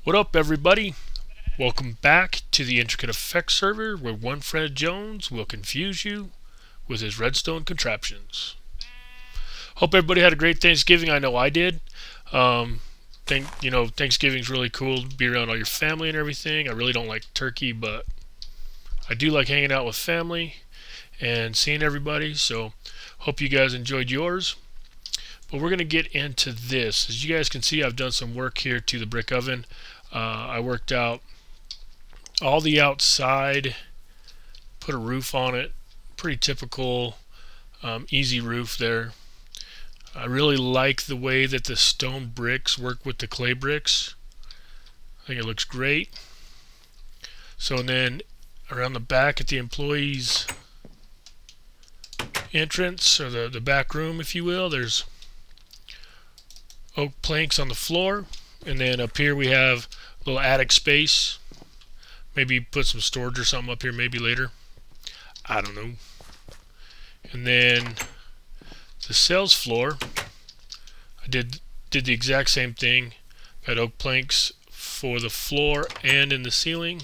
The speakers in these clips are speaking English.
What up, everybody? Welcome back to the IntricateAffect server, where one Fred Jones will confuse you with his redstone contraptions. Hope everybody had a great Thanksgiving. I know I did. Thanksgiving's really cool to be around all your family and everything. I really don't like turkey, but I do like hanging out with family and seeing everybody. So hope you guys enjoyed yours. But we're going to get into this. As you guys can see, I've done some work here to the brick oven. I worked out all the outside, put a roof on it, pretty typical easy roof there. I really like the way that the stone bricks work with the clay bricks. I think it looks great. So then around the back at the employees entrance, or the back room if you will, there's oak planks on the floor, and then up here we have a little attic space. Maybe put some storage or something up here maybe later, I don't know. And then the sales floor, I did the exact same thing. Got oak planks for the floor and in the ceiling.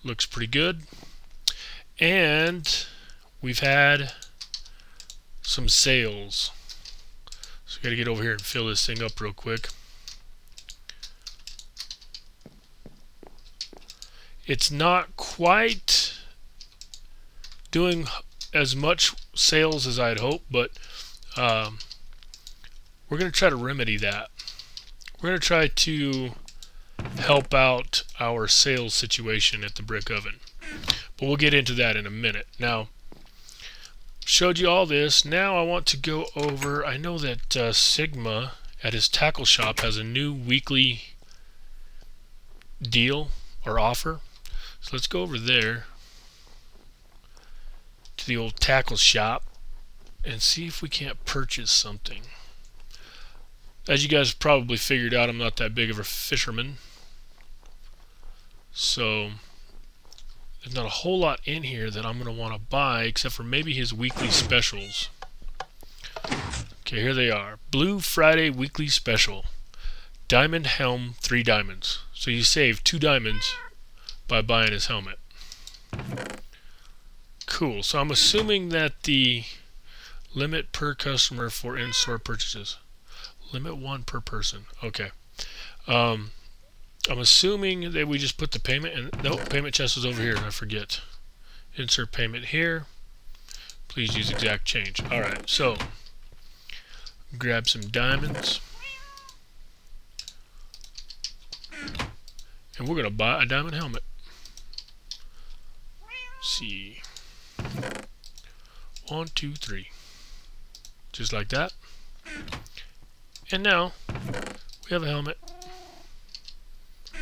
Looks pretty good. And we've had some sales. So we got to get over here and fill this thing up real quick. It's not quite doing as much sales as I'd hoped, but we're going to try to remedy that. We're going to try to help out our sales situation at the brick oven. But we'll get into that in a minute. Now, showed you all this. Now I want to go over, I know that Sigma at his tackle shop has a new weekly deal or offer. So let's go over there to the old tackle shop and see if we can't purchase something. As you guys probably figured out, I'm not that big of a fisherman, so there's not a whole lot in here that I'm going to want to buy except for maybe his weekly specials. Okay, here they are. Blue Friday weekly special. Diamond helm, 3 diamonds. So you save 2 diamonds by buying his helmet. Cool. So I'm assuming that the limit per customer for in-store purchases. Limit 1 per person. Okay. I'm assuming that we just put the payment in. No, payment chest is over here. I forget. Insert payment here. Please use exact change. Alright, so grab some diamonds. And we're going to buy a diamond helmet. See. 1, 2, 3. Just like that. And now we have a helmet.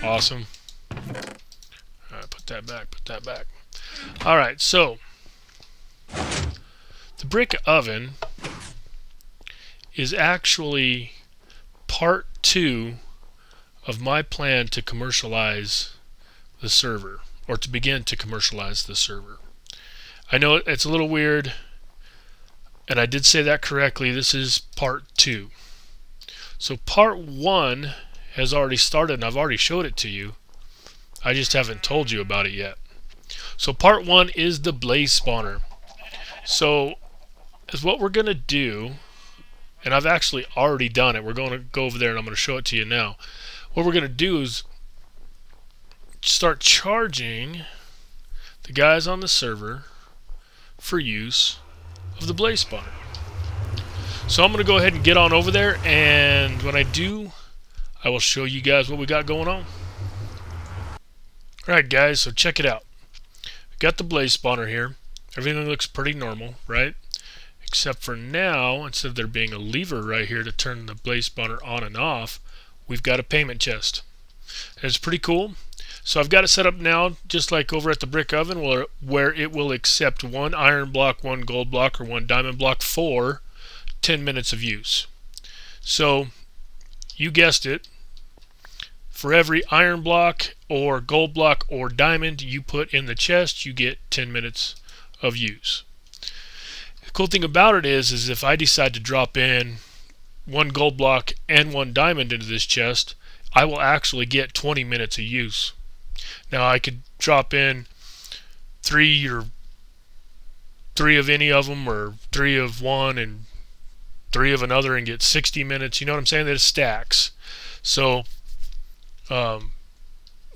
Awesome. Alright, put that back. Alright, so the brick oven is actually part 2 of my plan to commercialize the server, or to begin to commercialize the server. I know it's a little weird, and I did say that correctly. This is part 2. So part 1 has already started, and I've already showed it to you. I just haven't told you about it yet. So part 1 is the blaze spawner. So as what we're going to do, and I've actually already done it. We're going to go over there and I'm going to show it to you now. What we're going to do is start charging the guys on the server for use of the blaze spawner. So I'm going to go ahead and get on over there, and when I do, I will show you guys what we got going on. Alright guys, so check it out. Got the blaze spawner here. Everything looks pretty normal, right? Except for now, instead of there being a lever right here to turn the blaze spawner on and off, we've got a payment chest. And it's pretty cool. So I've got it set up now just like over at the brick oven, where it will accept 1 iron block, 1 gold block, or 1 diamond block for 10 minutes of use. So you guessed it, for every iron block or gold block or diamond you put in the chest, you get 10 minutes of use. The cool thing about it is if I decide to drop in one gold block and one diamond into this chest, I will actually get 20 minutes of use. Now I could drop in 3 of any of them, or 3 of one and 3 of another, and get 60 minutes. You know what I'm saying? That it stacks. So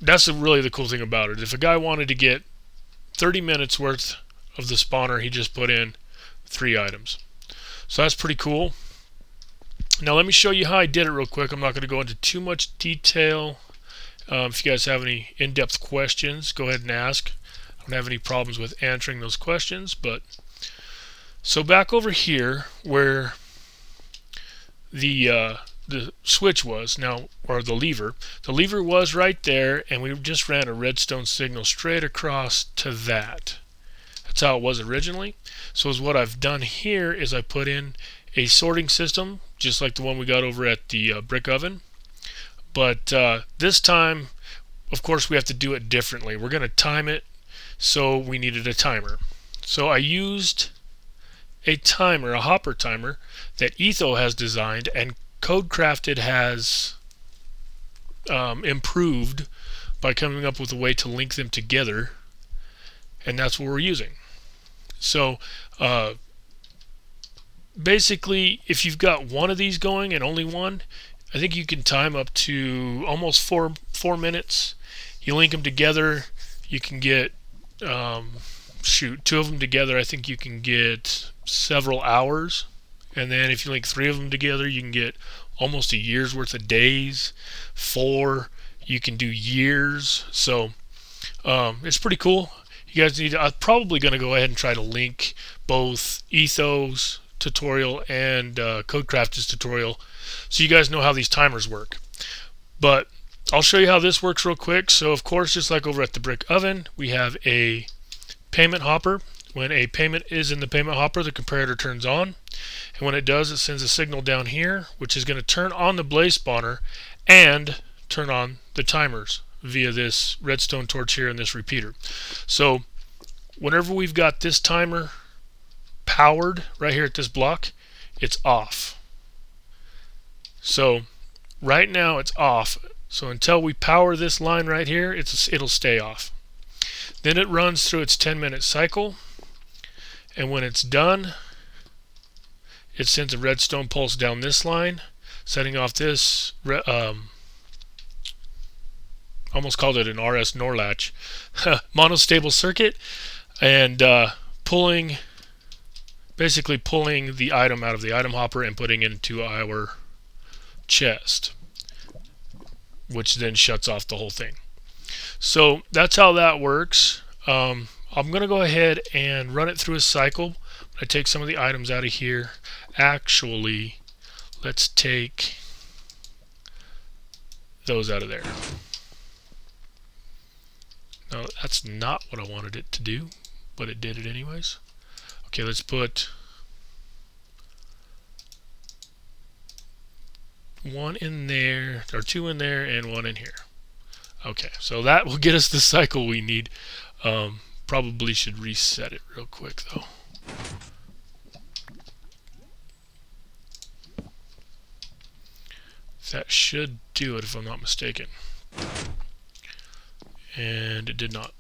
that's really the cool thing about it. If a guy wanted to get 30 minutes worth of the spawner, he just put in 3 items. So that's pretty cool. Now let me show you how I did it real quick. I'm not going to go into too much detail. If you guys have any in-depth questions, go ahead and ask. I don't have any problems with answering those questions. But so back over here where the switch was now, or the lever was right there, and we just ran a redstone signal straight across to that. That's how it was originally. So what I've done here is I put in a sorting system, just like the one we got over at the brick oven. But this time, of course, we have to do it differently. We're going to time it, so we needed a timer. So I used a timer, a hopper timer, that Etho has designed and CodeCrafted has improved by coming up with a way to link them together, and that's what we're using. So basically, if you've got one of these going and only one, I think you can time up to almost 4 minutes. You link them together, you can get 2 of them together, I think you can get several hours. And then if you link 3 of them together, you can get almost a year's worth of days. 4, you can do years. So it's pretty cool. You guys need to, I'm probably going to go ahead and try to link both Etho's tutorial and CodeCrafted's tutorial, so you guys know how these timers work. But I'll show you how this works real quick. So of course, just like over at the brick oven, we have a payment hopper. When a payment is in the payment hopper, the comparator turns on, and when it does, it sends a signal down here, which is going to turn on the blaze spawner and turn on the timers via this redstone torch here and this repeater. So whenever we've got this timer powered right here at this block, it's off. So right now it's off. So until we power this line right here, it'll stay off. Then it runs through its 10-minute cycle, and when it's done, it sends a redstone pulse down this line, setting off this almost called it an RS NOR latch monostable circuit, and basically pulling the item out of the item hopper and putting it into our chest, which then shuts off the whole thing. So that's how that works. I'm going to go ahead and run it through a cycle. I take some of the items out of here. Actually, let's take those out of there. No, that's not what I wanted it to do, but it did it anyways. Okay, let's put 1 in there, or 2 in there, and 1 in here. Okay, so that will get us the cycle we need. Probably should reset it real quick though. That should do it if I'm not mistaken. And it did not.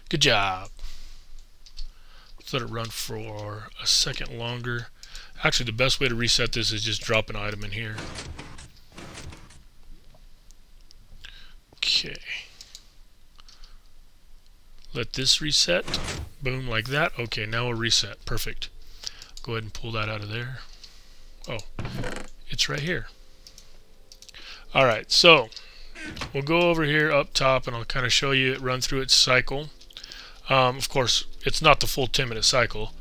Good job. Let's let it run for a second longer. Actually, the best way to reset this is just drop an item in here. Okay. Let this reset. Boom, like that. Okay, now we'll reset. Perfect. Go ahead and pull that out of there. Oh, it's right here. Alright, so we'll go over here up top and I'll kind of show you it run through its cycle. Of course, it's not the full 10-minute cycle.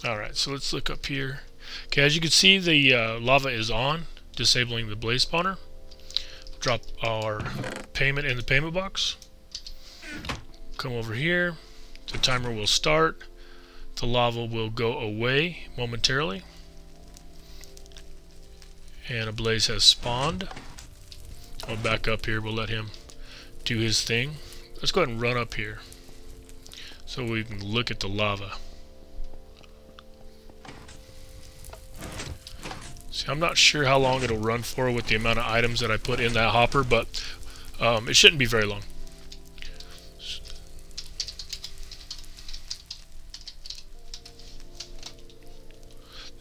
Alright, so let's look up here. Okay, as you can see, the lava is on, disabling the blaze spawner. Drop our payment in the payment box. Come over here. The timer will start. The lava will go away momentarily. And a blaze has spawned. I'll back up here. We'll let him do his thing. Let's go ahead and run up here. so we can look at the lava. See, I'm not sure how long it'll run for with the amount of items that I put in that hopper, but it shouldn't be very long.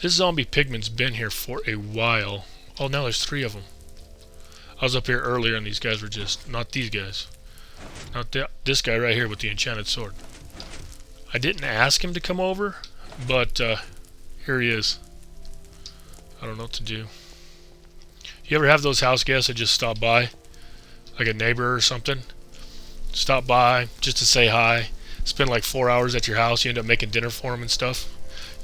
This zombie pigman's been here for a while. Oh, now there's 3 of them. I was up here earlier and these guys were just... Not these guys. Not this guy right here with the enchanted sword. I didn't ask him to come over, but here he is. I don't know what to do. You ever have those house guests that just stop by? Like a neighbor or something? Stop by just to say hi. Spend like 4 hours at your house. You end up making dinner for them and stuff.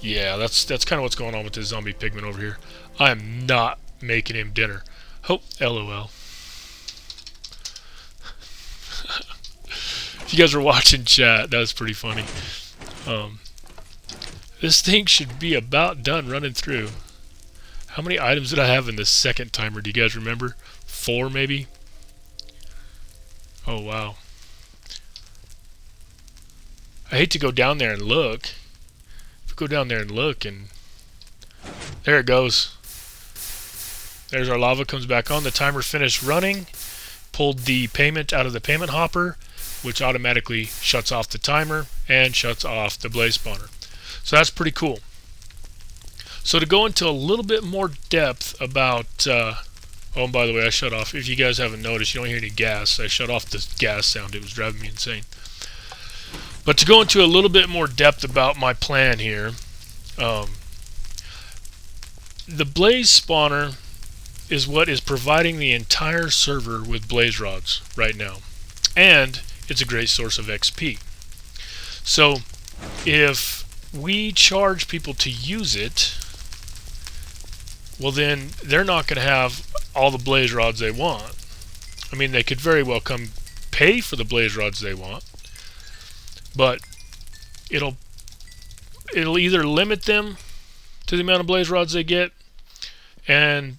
Yeah, that's kind of what's going on with this zombie pigman over here. I am not making him dinner. Oh, LOL. If you guys were watching chat, that was pretty funny. This thing should be about done running through. How many items did I have in the second timer? Do you guys remember? 4 maybe? Oh, wow. I hate to go down there and look. If we go down there and look, and there it goes. There's our lava, comes back on. The timer finished running. Pulled the payment out of the payment hopper, which automatically shuts off the timer and shuts off the blaze spawner. So that's pretty cool. So to go into a little bit more depth about... oh, and by the way, I shut off. If you guys haven't noticed, you don't hear any gas. I shut off the gas sound. It was driving me insane. But to go into a little bit more depth about my plan here, the blaze spawner is what is providing the entire server with blaze rods right now. And it's a great source of XP. So if we charge people to use it, well then they're not going to have all the blaze rods they want. I mean, they could very well come pay for the blaze rods they want, but it'll either limit them to the amount of blaze rods they get and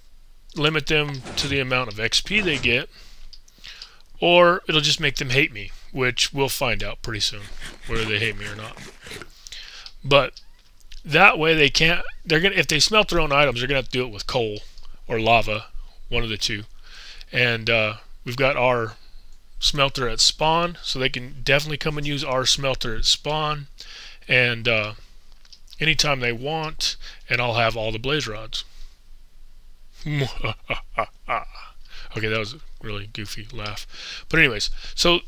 limit them to the amount of XP they get, or it'll just make them hate me, which we'll find out pretty soon whether they hate me or not. But that way they can't, if they smelt their own items, they're gonna have to do it with coal or lava, one of the two. And we've got our smelter at spawn, so they can definitely come and use our smelter at spawn, and anytime they want, and I'll have all the blaze rods. Okay, that was a really goofy laugh. But anyways, so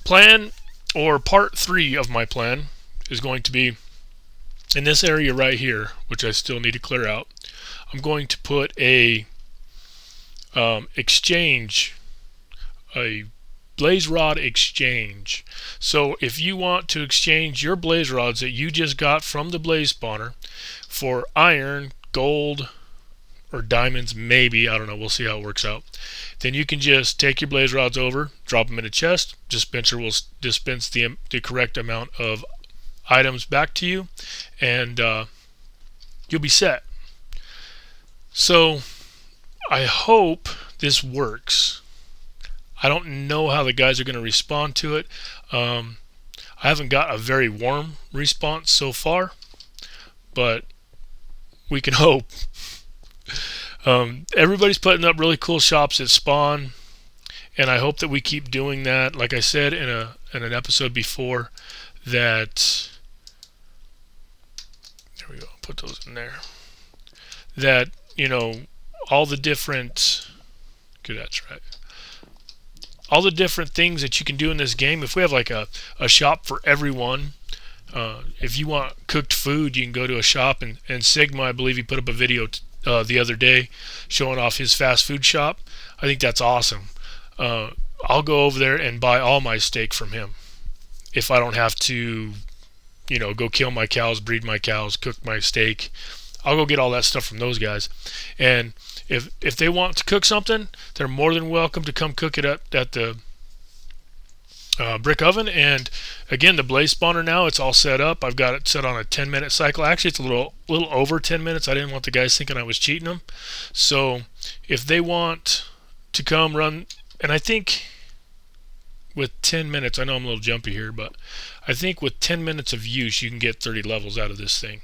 plan, or part 3 of my plan, is going to be in this area right here, which I still need to clear out. I'm going to put a exchange, a blaze rod exchange. So if you want to exchange your blaze rods that you just got from the blaze spawner for iron, gold, or diamonds, maybe, I don't know, we'll see how it works out, then you can just take your blaze rods over, drop them in a chest. Dispenser will dispense the correct amount of items back to you, and you'll be set. So I hope this works. I don't know how the guys are going to respond to it. I haven't got a very warm response so far, but we can hope. Everybody's putting up really cool shops at spawn, and I hope that we keep doing that. Like I said in an episode before, that there we go, put those in there, that, you know, all the different, good, that's right, all the different things that you can do in this game. If we have like a shop for everyone, if you want cooked food, you can go to a shop, and Sigma, I believe he put up a video the other day showing off his fast food shop. I think that's awesome. I'll go over there and buy all my steak from him if I don't have to, you know, go kill my cows, breed my cows, cook my steak. I'll go get all that stuff from those guys. And if they want to cook something, they're more than welcome to come cook it at the brick oven. And again, the blaze spawner now, it's all set up. I've got it set on a 10-minute cycle. Actually, it's a little over 10 minutes. I didn't want the guys thinking I was cheating them. So if they want to come run, and I think with 10 minutes, I know I'm a little jumpy here, but I think with 10 minutes of use, you can get 30 levels out of this thing.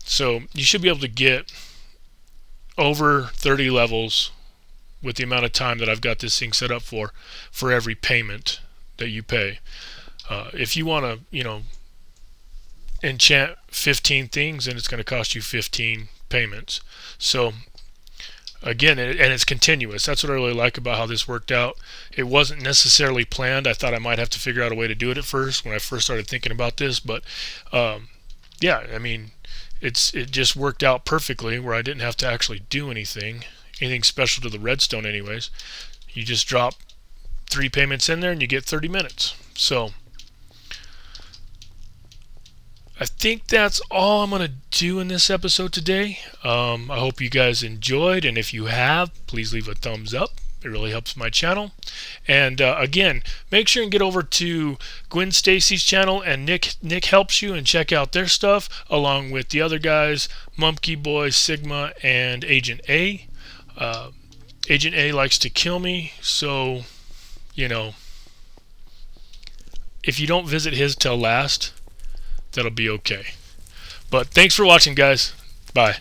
So you should be able to get over 30 levels with the amount of time that I've got this thing set up for every payment that you pay. If you want to, enchant 15 things, then it's going to cost you 15 payments. So again, and it's continuous. That's what I really like about how this worked out. It wasn't necessarily planned. I thought I might have to figure out a way to do it at first when I first started thinking about this, but yeah, I mean, it just worked out perfectly where I didn't have to actually do anything special to the redstone anyways. You just drop 3 payments in there and you get 30 minutes. So I think that's all I'm going to do in this episode today. I hope you guys enjoyed, and if you have, please leave a thumbs up. It really helps my channel. And again, make sure and get over to Gwen Stacy's channel and Nick Helps You and check out their stuff, along with the other guys, Mumpkey Boy, Sigma, and Agent A. Agent A likes to kill me, so, if you don't visit his till last, that'll be okay. But thanks for watching, guys. Bye.